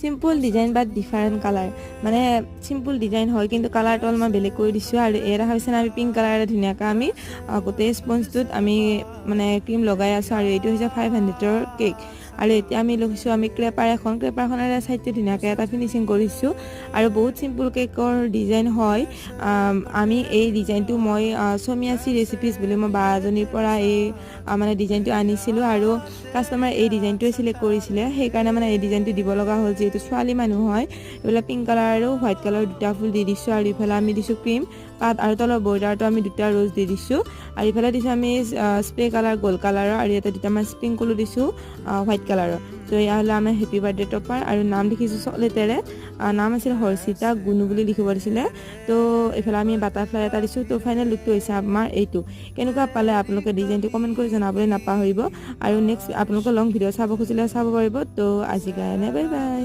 Simple design বা different colour মানে simple design হয় কিন্তু কালাৰটো অলপমান বেলেগ কৰি দিছোঁ আৰু এৰা হৈছে আমি পিংক কালাৰে ধুনীয়াকৈ আমি গোটেই স্পঞ্জটোত আমি মানে ক্ৰীম লগাই আছোঁ আৰু এইটো হৈছে 500ৰ কেক আৰু এতিয়া আমি লৈছোঁ আমি ক্ৰেপাৰখনেৰে চাইডটো ধুনীয়াকৈ এটা ফিনিচিং কৰিছোঁ আৰু বহুত সিম্পল কেকৰ ডিজাইন হয় আমি এই ডিজাইনটো মই সমিয়াছি ৰেচিপিজ বুলি মই বা এজনীৰ পৰা এই মানে ডিজাইনটো আনিছিলোঁ আৰু কাষ্টমাৰ এই ডিজাইনটোৱে সিলেক্ট কৰিছিলে সেইকাৰণে মানে এই ডিজাইনটো দিব লগা হ'ল যেহেতু ছোৱালী মানুহ হয় এইবিলাক পিংক কালাৰ আৰু হোৱাইট কালাৰ দুটা ফুল দি দিছোঁ আৰু ইফালে আমি দিছোঁ ক্ৰীম পাত আৰু তলৰ বৰ্ডাৰটো আমি দুটা ৰ'জ দি দিছোঁ আৰু ইফালে দিছোঁ আমি স্প্ৰে কালাৰ গোল্ড কালাৰৰ আৰু ইয়াতে দুটামান স্প্ৰিংকলো দিছোঁ হোৱাইট কালাৰৰ তো এয়া হ'লে আমাৰ হেপী বাৰ্থডে টপাৰ আৰু নাম লিখিছোঁ চকলেটেৰে নাম আছিল হৰ্ষিতা গুণু বুলি লিখিব দিছিলে তো এইফালে আমি বাটাৰফ্লাই এটা দিছোঁ তো ফাইনেল লুকটো হৈছে আমাৰ এইটো কেনেকুৱা পালে আপোনালোকে ডিজাইনটো কমেণ্ট কৰি জনাবলৈ নাপাহৰিব আৰু নেক্সট আপোনালোকে লং ভিডিঅ' চাব খুজিলে চাব পাৰিব তো আজিৰ কাৰণে বাই বাই।